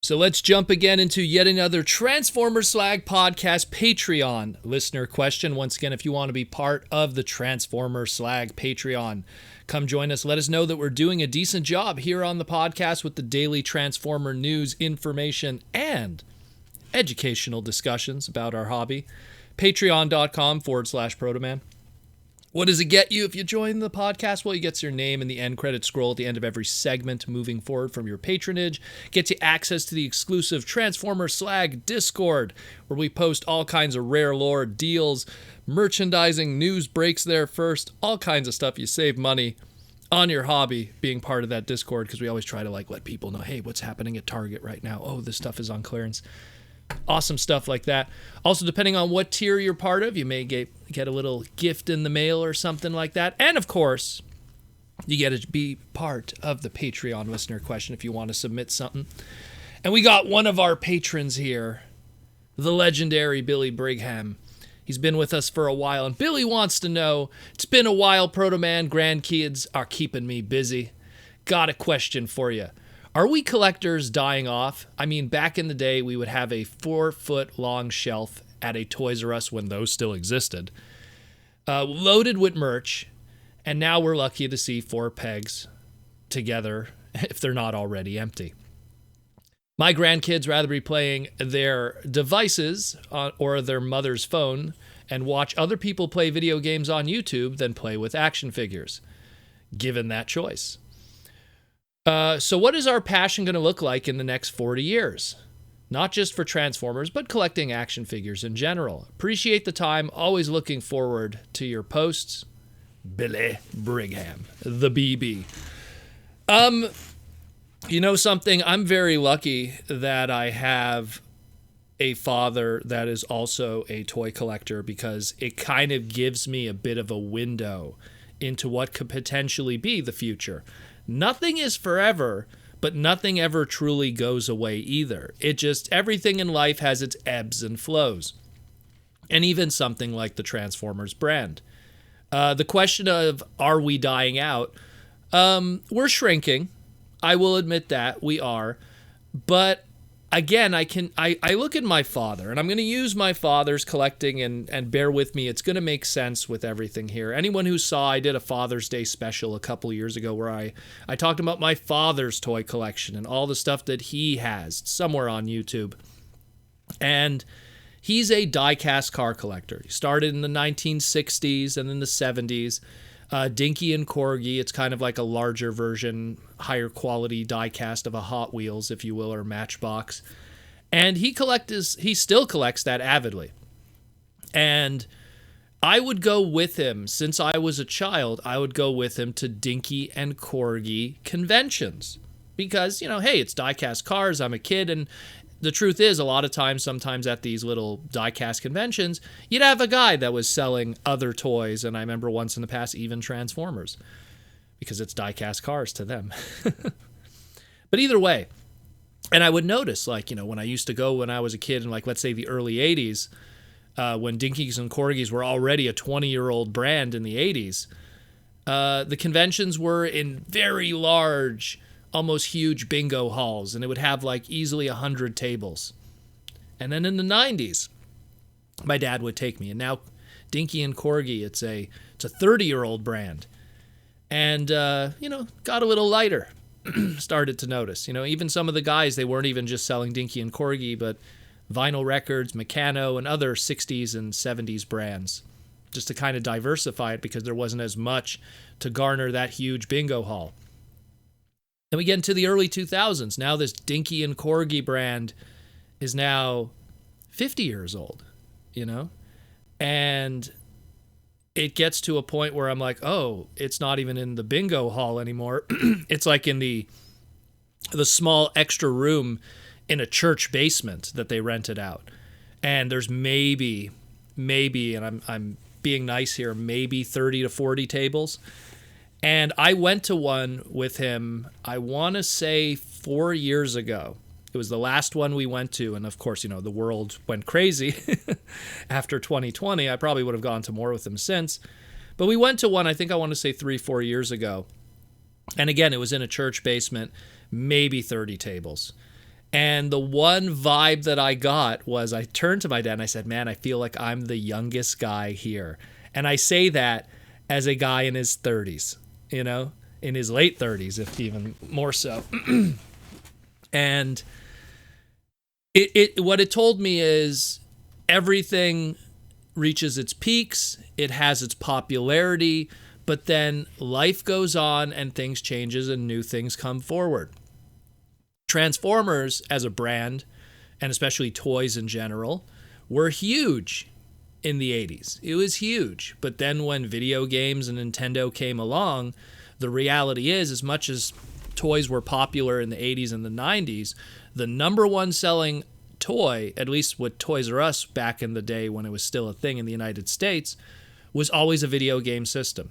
So let's jump again into yet another Transformer Slag podcast Patreon listener question. Once again, if you want to be part of the Transformer Slag Patreon, come join us. Let us know that we're doing a decent job here on the podcast with the daily Transformer news, information, and educational discussions about our hobby. Patreon.com/Protoman. What does it get you if you join the podcast? Well, you get your name and the end credit scroll at the end of every segment moving forward from your patronage. Gets you access to the exclusive Transformer Slag Discord, where we post all kinds of rare lore, deals, merchandising, news breaks there first, all kinds of stuff. You save money on your hobby being part of that Discord, because we always try to let people know, hey, what's happening at Target right now? Oh, this stuff is on clearance. Awesome stuff like that. Also, depending on what tier you're part of, you may get a little gift in the mail or something like that. And of course, you get to be part of the Patreon listener question if you want to submit something. And we got one of our patrons here, the legendary Billy Brigham. He's been with us for a while, and Billy wants to know, it's been a while, Protoman, grandkids are keeping me busy. Got a question for you. Are we collectors dying off? I mean, back in the day, we would have a 4-foot-long shelf at a Toys R Us when those still existed, loaded with merch, and now we're lucky to see 4 pegs together if they're not already empty. My grandkids rather be playing their devices or their mother's phone and watch other people play video games on YouTube than play with action figures, given that choice. So what is our passion going to look like in the next 40 years? Not just for Transformers, but collecting action figures in general. Appreciate the time. Always looking forward to your posts. Billy Brigham, the BB. You know something? I'm very lucky that I have a father that is also a toy collector, because it kind of gives me a bit of a window into what could potentially be the future. Nothing is forever, but nothing ever truly goes away either. Everything in life has its ebbs and flows. And even something like the Transformers brand. The question of, are we dying out? We're shrinking. I will admit that we are. But again, I look at my father, and I'm going to use my father's collecting, and bear with me, it's going to make sense with everything here. Anyone who saw, I did a Father's Day special a couple years ago where I talked about my father's toy collection and all the stuff that he has somewhere on YouTube. And he's a diecast car collector. He started in the 1960s and then the 70s. Dinky and Corgi, it's kind of like a larger version, higher quality diecast of a Hot Wheels, if you will, or Matchbox. And he still collects that avidly. And I would go with him, since I was a child, I would go with him to Dinky and Corgi conventions. Because, hey, it's diecast cars, I'm a kid, and the truth is, a lot of times, sometimes at these little diecast conventions, you'd have a guy that was selling other toys, and I remember once in the past, even Transformers, because it's diecast cars to them. But either way, and I would notice, when I used to go when I was a kid in, let's say the early 80s, when Dinkies and Corgis were already a 20-year-old brand in the 80s, the conventions were in very large, almost huge bingo halls, and it would have easily 100 tables. And then in the 90s, my dad would take me, and now Dinky and Corgi, it's a 30-year-old brand, and got a little lighter. Started to notice, even some of the guys, they weren't even just selling Dinky and Corgi, but Vinyl Records, Meccano, and other 60s and 70s brands, just to kind of diversify it, because there wasn't as much to garner that huge bingo hall. Then we get into the early 2000s. Now this Dinky and Corgi brand is now 50 years old, And it gets to a point where I'm like, oh, it's not even in the bingo hall anymore. It's in the small extra room in a church basement that they rented out. And there's maybe, and I'm being nice here, maybe 30 to 40 tables. And I went to one with him, I want to say 4 years ago. It was the last one we went to. And of course, the world went crazy after 2020. I probably would have gone to more with him since. But we went to one, I want to say 3-4 years ago. And again, it was in a church basement, maybe 30 tables. And the one vibe that I got was I turned to my dad and I said, man, I feel like I'm the youngest guy here. And I say that as a guy in his 30s, you know, in his late 30s, if even more so. And what it told me is everything reaches its peaks, it has its popularity, but then life goes on and things changes and new things come forward. Transformers as a brand, and especially toys in general, were huge in the 80s. It was huge. But then when video games and Nintendo came along, the reality is, as much as toys were popular in the 80s and the 90s, the number one selling toy, at least with Toys R Us back in the day when it was still a thing in the United States, was always a video game system.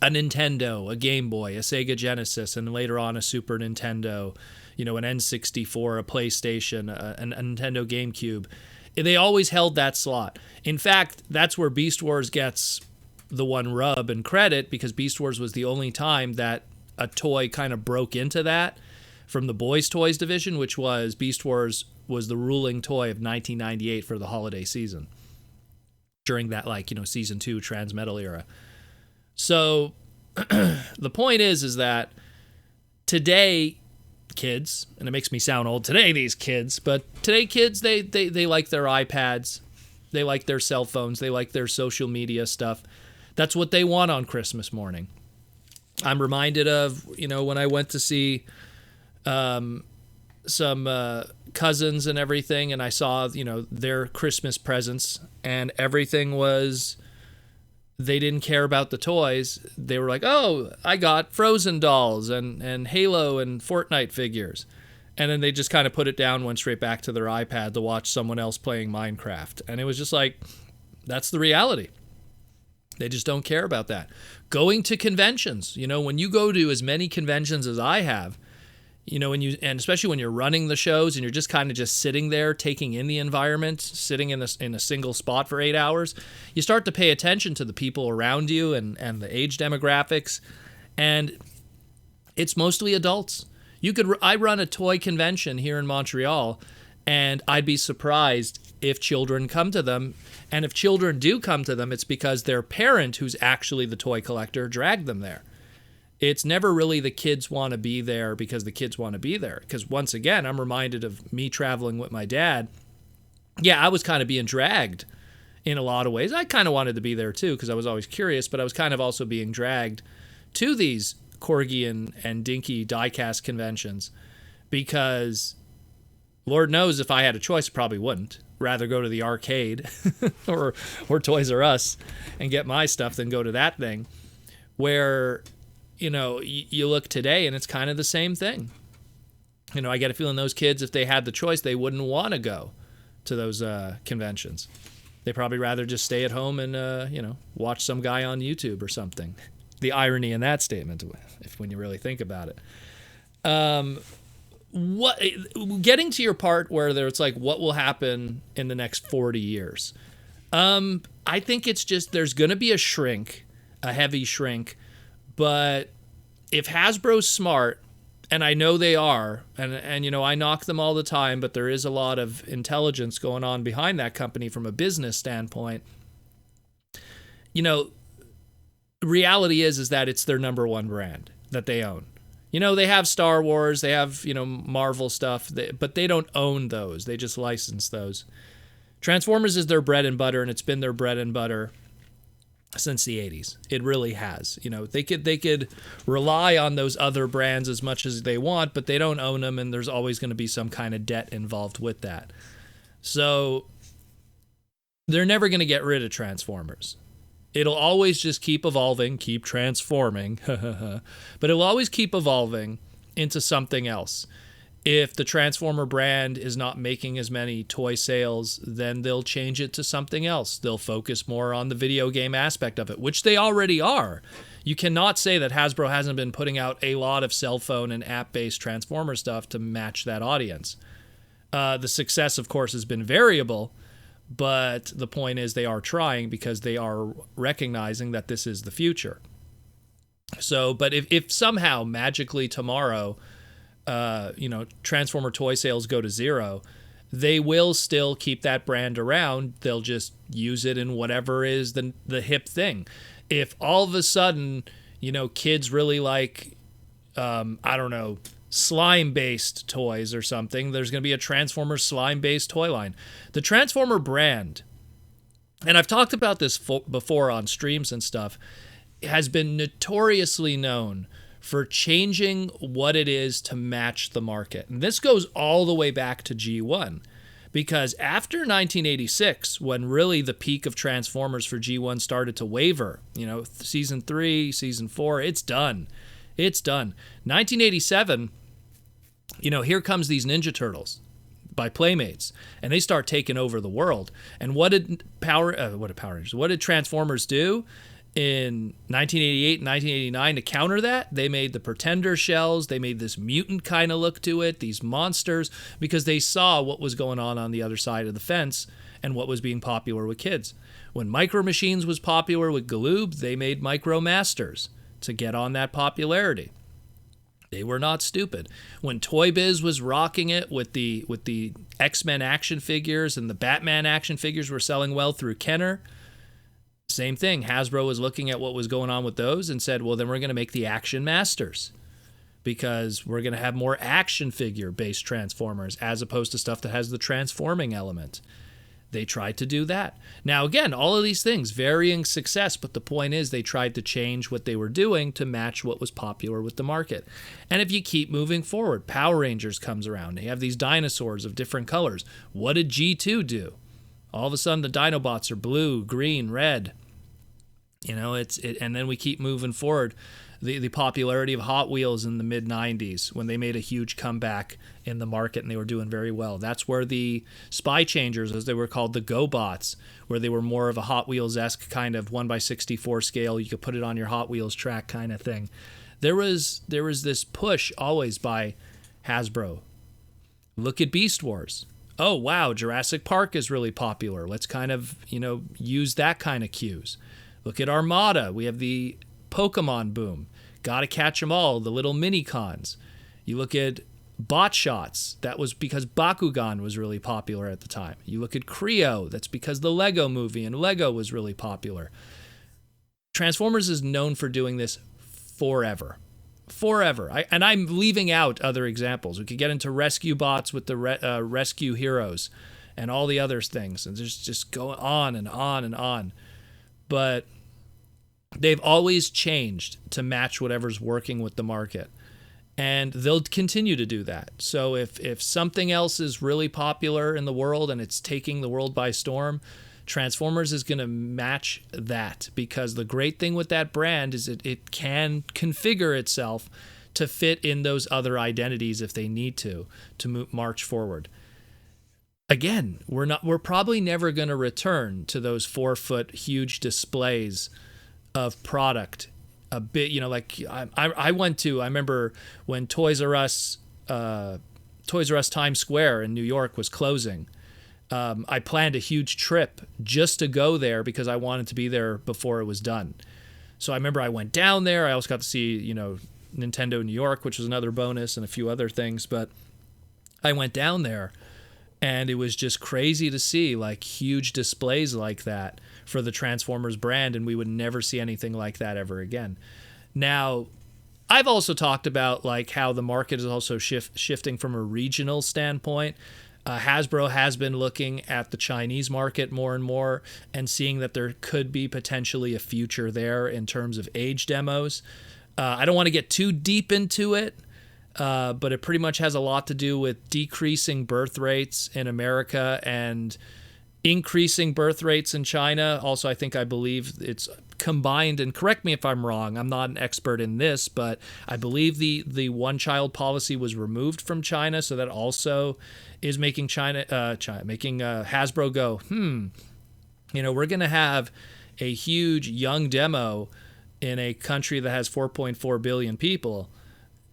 A Nintendo, a Game Boy, a Sega Genesis, and later on a Super Nintendo, you know, an N64, a PlayStation, a Nintendo GameCube. They always held that slot. In fact, that's where Beast Wars gets the one rub and credit, because Beast Wars was the only time that a toy kind of broke into that from the Boys Toys division, which was Beast Wars was the ruling toy of 1998 for the holiday season during that, like, you know, season 2 Transmetal era. So the point is that today kids, and it makes me sound old today, these kids, but today kids, they like their iPads, they like their cell phones, they like their social media stuff. That's what they want on Christmas morning. I'm reminded of, you know, when I went to see some cousins and everything, and I saw, you know, their Christmas presents, and everything was, they didn't care about the toys. They were like, oh, I got Frozen dolls and Halo and Fortnite figures. And then they just kind of put it down, went straight back to their iPad to watch someone else playing Minecraft. And it was just like, that's the reality. They just don't care about that. Going to conventions, you know, when you go to as many conventions as I have, you know, and especially when you're running the shows and you're just kind of just sitting there taking in the environment, sitting in a single spot for 8 hours, you start to pay attention to the people around you and the age demographics, and it's mostly adults. I run a toy convention here in Montreal, and I'd be surprised if children come to them, and if children do come to them, it's because their parent, who's actually the toy collector, dragged them there. It's never really the kids want to be there because the kids want to be there. Because once again, I'm reminded of me traveling with my dad. Yeah, I was kind of being dragged in a lot of ways. I kind of wanted to be there too because I was always curious, but I was kind of also being dragged to these Corgi and Dinky diecast conventions because Lord knows if I had a choice, I probably wouldn't. Rather go to the arcade or Toys R Us and get my stuff than go to that thing where, you know, you look today and it's kind of the same thing. You know, I get a feeling those kids, if they had the choice, they wouldn't want to go to those conventions. They'd probably rather just stay at home and, you know, watch some guy on YouTube or something. The irony in that statement, when you really think about it. Getting to your part where it's like, what will happen in the next 40 years? I think it's just, there's going to be a heavy shrink. But if Hasbro's smart, and I know they are, and you know, I knock them all the time, but there is a lot of intelligence going on behind that company from a business standpoint. You know, reality is that it's their number one brand that they own. You know, they have Star Wars, they have, you know, Marvel stuff, but they don't own those. They just license those. Transformers is their bread and butter, and it's been their bread and butter since the 80s. It really has. You know, they could rely on those other brands as much as they want, but they don't own them, and there's always going to be some kind of debt involved with that. So they're never going to get rid of Transformers. It'll always just keep evolving, keep transforming, but it'll always keep evolving into something else. If the Transformer brand is not making as many toy sales, then they'll change it to something else. They'll focus more on the video game aspect of it, which they already are. You cannot say that Hasbro hasn't been putting out a lot of cell phone and app-based Transformer stuff to match that audience. The success, of course, has been variable, but the point is they are trying because they are recognizing that this is the future. So, but if somehow magically tomorrow Transformer toy sales go to zero, they will still keep that brand around. They'll just use it in whatever is the hip thing. If all of a sudden, kids really like, I don't know, slime-based toys or something, there's going to be a Transformer slime-based toy line. The Transformer brand, and I've talked about this before on streams and stuff, has been notoriously known for changing what it is to match the market. And this goes all the way back to G1, because after 1986, when really the peak of Transformers for G1 started to waver, season 3, season 4, it's done. It's done. 1987, here comes these Ninja Turtles by Playmates, and they start taking over the world. And what did Transformers do? In 1988 and 1989, to counter that, they made the Pretender shells. They made this mutant kind of look to it, these monsters, because they saw what was going on the other side of the fence and what was being popular with kids. When Micro Machines was popular with Galoob, they made Micro Masters to get on that popularity. They were not stupid. When Toy Biz was rocking it with the X-Men action figures, and the Batman action figures were selling well through Kenner, same thing. Hasbro was looking at what was going on with those and said, well, then we're going to make the Action Masters, because we're going to have more action figure-based Transformers as opposed to stuff that has the transforming element. They tried to do that. Now, again, all of these things, varying success, but the point is they tried to change what they were doing to match what was popular with the market. And if you keep moving forward, Power Rangers comes around. They have these dinosaurs of different colors. What did G2 do? All of a sudden, the Dinobots are blue, green, red. And then we keep moving forward. The popularity of Hot Wheels in the mid-90s, when they made a huge comeback in the market and they were doing very well. That's where the Spy Changers, as they were called, the GoBots, where they were more of a Hot Wheels-esque kind of 1/64 scale. You could put it on your Hot Wheels track kind of thing. There was this push always by Hasbro. Look at Beast Wars. Oh, wow, Jurassic Park is really popular. Let's kind of, use that kind of cues. Look at Armada. We have the Pokemon boom. Gotta catch them all, the little mini-cons. You look at Bot Shots. That was because Bakugan was really popular at the time. You look at Creo. That's because the Lego movie and Lego was really popular. Transformers is known for doing this forever. And I'm leaving out other examples. We could get into Rescue Bots with the Rescue Heroes and all the other things, and just go on and on and on. But they've always changed to match whatever's working with the market, and they'll continue to do that. So if something else is really popular in the world and it's taking the world by storm, Transformers is going to match that, because the great thing with that brand is it can configure itself to fit in those other identities if they need to march forward. Again, we're probably never going to return to those 4-foot huge displays of product. A bit, I remember when Toys R Us Times Square in New York was closing. I planned a huge trip just to go there because I wanted to be there before it was done. So I remember I went down there. I also got to see, Nintendo New York, which was another bonus, and a few other things. But I went down there, and it was just crazy to see huge displays like that for the Transformers brand, and we would never see anything like that ever again. Now, I've also talked about how the market is also shifting from a regional standpoint. Hasbro has been looking at the Chinese market more and more and seeing that there could be potentially a future there in terms of age demos. I don't want to get too deep into it, but it pretty much has a lot to do with decreasing birth rates in America and increasing birth rates in China. Also, I believe it's combined, and correct me if I'm wrong, I'm not an expert in this, but I believe the one-child policy was removed from China, so that also is making Hasbro go, we're going to have a huge young demo in a country that has 4.4 billion people,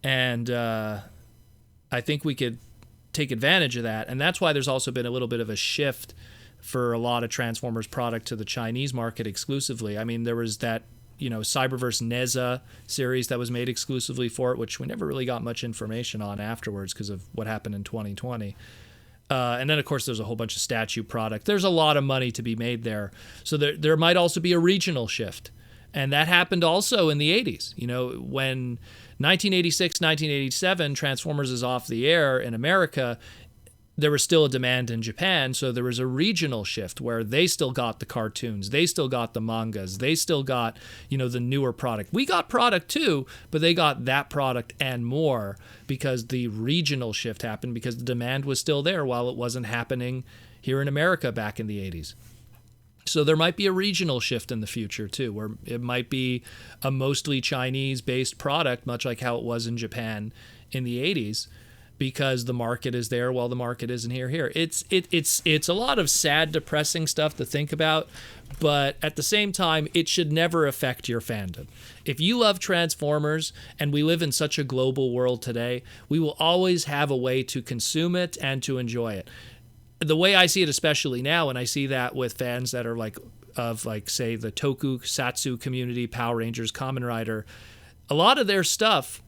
and I think we could take advantage of that. And that's why there's also been a little bit of a shift for a lot of Transformers product to the Chinese market exclusively. I mean, there was that, Cyberverse Neza series that was made exclusively for it, which we never really got much information on afterwards because of what happened in 2020. And then, of course, there's a whole bunch of statue product. There's a lot of money to be made there. So there might also be a regional shift. And that happened also in the 80s. When 1986, 1987, Transformers is off the air in America, there was still a demand in Japan, so there was a regional shift where they still got the cartoons, they still got the mangas, they still got, the newer product. We got product too, but they got that product and more because the regional shift happened because the demand was still there while it wasn't happening here in America back in the 80s. So there might be a regional shift in the future too, where it might be a mostly Chinese-based product, much like how it was in Japan in the 80s. Because the market is there while the market isn't here. It's a lot of sad, depressing stuff to think about, but at the same time, it should never affect your fandom. If you love Transformers, and we live in such a global world today, we will always have a way to consume it and to enjoy it. The way I see it, especially now, and I see that with fans that are say the Tokusatsu community, Power Rangers, Kamen Rider, a lot of their stuff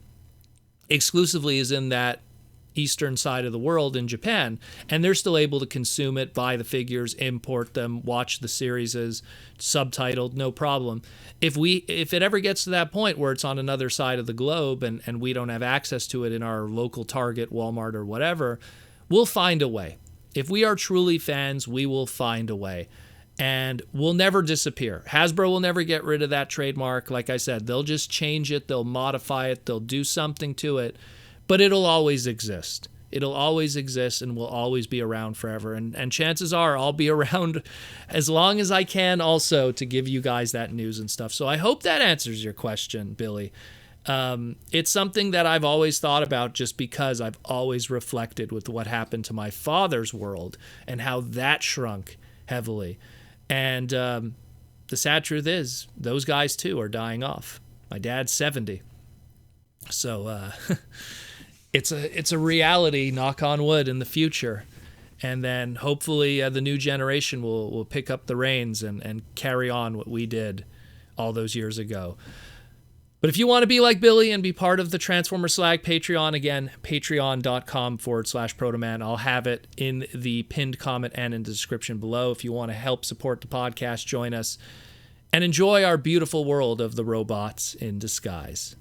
exclusively is in that eastern side of the world in Japan, and they're still able to consume it, buy the figures, import them, watch the series as subtitled, no problem. If it ever gets to that point where it's on another side of the globe and we don't have access to it in our local Target, Walmart, or whatever, we'll find a way. If we are truly fans, we will find a way. And we'll never disappear. Hasbro will never get rid of that trademark. Like I said, they'll just change it, they'll modify it, they'll do something to it. But it'll always exist. It'll always exist and will always be around forever. And chances are I'll be around as long as I can also to give you guys that news and stuff. So I hope that answers your question, Billy. It's something that I've always thought about just because I've always reflected with what happened to my father's world and how that shrunk heavily. And the sad truth is those guys too are dying off. My dad's 70. So... It's a reality, knock on wood, in the future. And then hopefully the new generation will pick up the reins and carry on what we did all those years ago. But if you want to be like Billy and be part of the Transformer Slag Patreon, again, patreon.com/Protoman. I'll have it in the pinned comment and in the description below. If you want to help support the podcast, join us and enjoy our beautiful world of the robots in disguise.